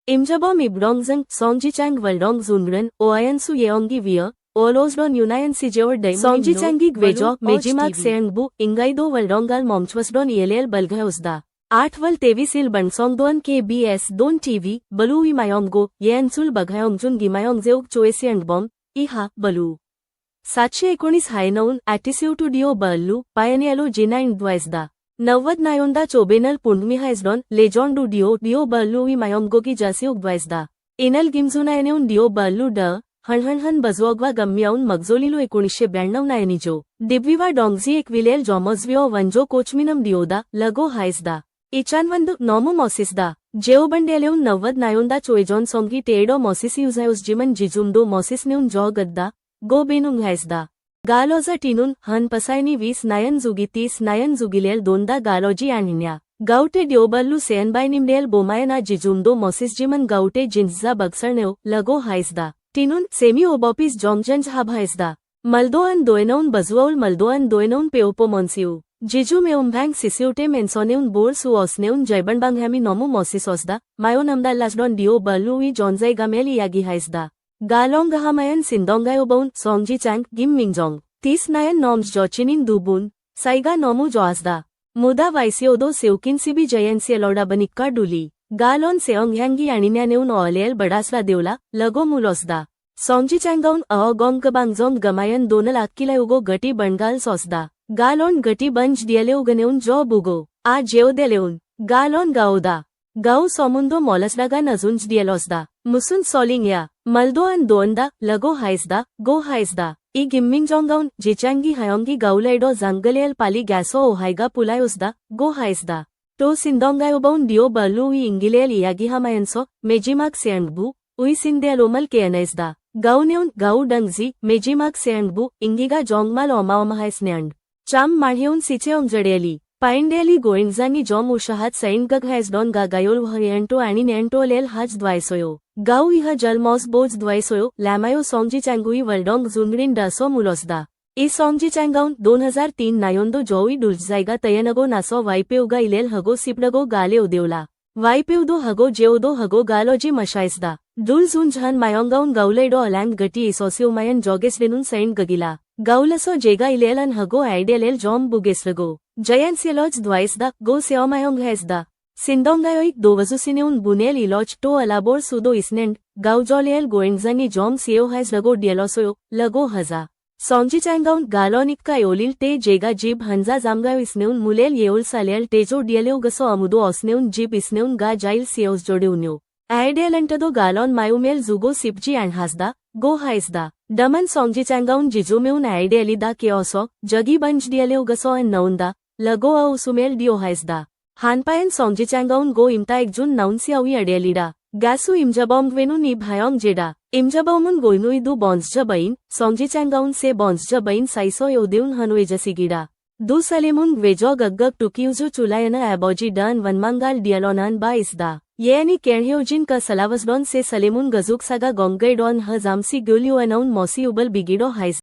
Imjabom Ibrongjang, Songjichang Waldong Zunren, Oayansu Yeongi Weir, Olosdon Unayan Sijeordai, Songjichangi Gwejo, Mejimak Seangbu, Ingaido Waldongal Momchwasdon Yelel Balghausda. 8 वल 23 बणसोंग 2 KBS 2 TV, बलू इमायोंगो, येनचुल बघायोंगजुन गिमायोंगजेउग चोएसियंगबॉम, इहा, बलू. 719 हायनौन, ॲटिस्यूटुडिओ बल्लू, पायनियलो G9 द्वायसदा. 90 नायोंदा चोबेनल पुंडमिहायसडॉन, लेजॉन Dio बल्लू इमायोंगोगी जासिउग द्वायसदा. इनल गिमजुनायनेउन Dio बल्लू ड, हणहणहन बजवॉगवा गम्मियाउन मगजोलिलो 1992 नायनिजो. डिब्विवा डॉंगजी एकविलेल जॉमोजविओ वंजो कोचमिनम डिओदा, लगो हायसदा. इचानवंदु नोमु मोसिसदा, जेओबंडेलेउन 90 नायोंदा चोएजॉन सोंगी टेडो मोसिसियुजायुस जिमन जिजुमदो मोसिसनेउन जॉ गद्दा, गो बेनुंग हायसदा. गालोजा टिनून, हन पसायनी 20 नायन जुगी 30 नायन जुगिलेल दोनदा गालोजी आणिन्या. गाउटे डिओबल्लू सेयनबाय निमडेल बोमायना जिजुमदो मोसिस जिमन गाउटे जिन्सजा बगसरनेव, लगो हायसदा. टिनून, सेमी ओबॉपिस जॉंगजंज हाब हायसदा. मल्दोअन दोयनौन बजुआउल मल्दोअन दोयनौन पेओपो मोन्सिउ. जिजु मेउम्भैंग सिसिउटे मेन्सोनेउन बोर सुओसनेउन जैबनबांगहमी नोमु मोसिसोसदा, मायोन अमदालाजडॉन डिओ बल्लुई जॉन्जाई गामेली यागी हायसदा. गालोंग गहामायन सिंदोंगायोबौन, सोंगजिचांग, गिम मिंगजोंग. 30 नायन नॉम्स जॉचिनिन दुबुन, साइगा नोमु जॉसदा. मुदा वाइसिओदो सेउकिनसिबी जयंसियलोडा बनिक्का डुली. गालोन सेओंगह्यांगी आणिन्यानेउन ओलेल बडासला देवला, लगो मुलोसदा. सोंगजिचांगौन गोंगबांगजोंग गमायन दोनल आक्किलायुगो गटी बणगाल सोसदा. गालोन गटी बंज दियलेउगनेउन जॉ बुगो. आ जेओदेलेउन. गालोन गाओदा. गाऊ सोमुंदो मोलसडागा नजुंज दियलोसदा. मुसुन सोलिंगया. मल्दोअन दोनदा, लगो हायसदा, गो हायसदा. ई गिम्मिंगजोंगौन, जिचांगी हायोंगी गाउलेडो जंगलेल पाली गैसो ओहाइगा पुलायोसदा, गो हायसदा. तो सिंदोंगायोबौन डिओ बल्लुई इंगिलेल यागिहामायनसो, मेजिमाक सेयंगबू, उई सिंदेलोमल केयनैसदा. गाउनेउन, गाउ डंगजी, मेजिमाक सेयंगबू, इंगिगा जोंगमाल ओमाओमहायसनेंड. चाम माढेउन सिचेओंग जडेली. पाइंडेली गोइंगजांगी जॉम उशाहात सैंगगघायसडॉन गागायोल वहयंटो आणि नेंटो लेल हाज द्वायसोयो. गाउ इहा जलमॉस बोज द्वायसोयो, लॅमायो सोंगजिचांगुई वल्डोंग जुंगरिन डासो मुलोसदा. ई सोंगजिचांगौन 2003 नायोंदो जोई डुल्जाइगा तयनगो नासो वाइपेउगा इलेल हगो सिपडगो गाले उदेवला. वाइपेउदो हगो जेउदो हगो गालोजी मशाइसदा. डुल्जुंजहन मायोंगौन गाउलेडो अलैंग गटी इसोसिउमायन जोगेसडेनुन सैंड गगिला. गाउलसो जेगा इलेलन हगो आइडेलेल जॉम बुगेसरगो. जयंसियलोज द्वायसदा, गो सेओमायोंग हैसदा. सिंदोंगायोइक दोवजुसिनेउन बुनेल इलोज टो अलाबोर सुदो इसनेंड, गाउजोलेल गोइंगजांगी जॉम सेओ हायसडगो डियलोसोयो, लगो हजा. सोंगजिचांगौन गालोनिक्का योलिल टे जेगा जीब हंजा जामगायो इसनेउन मुलेल येउल सालेल टेजो डियलेउगसो अमुदो ओसनेउन जीब इसनेउन गा जाइल सेओस जोडेउन्यो. आइडेलंटदो गालोन मायुमेल जुगो सिपजी हासदा, गो हायसदा. डमन सोंगजिचांगौन जिजुमेउन आइडेलिदा केओसो, जगी बंज डियलेउगसो एन नौंदा, लगो उसुमेल डिओ हायसदा. हानपायन सोंगजिचांगौन गो इम्ता एकजुन नौंसियावी अडेलिडा. गासु इमजबोंगवेनुन इ भायोंग जेडा. इमजबोमुन गोइनुइदु बोंसजबैन, सोंगजिचांगौन से बोंसजबैन साइसो योदेउन हनुएजसिगिडा. दु सलेमुन ग्वेजो गग्गग टुकिउजु चुलायन एबोजी डन वनमांगाल डियलोनान बा इसदा. येनी केर्हियोजिन का सलावसडॉन से सलेमुन गजुक सागा गोंगैडॉन ह जामसी ग्युलिओ अनौन मोसी उबल बिगिडो हाइस.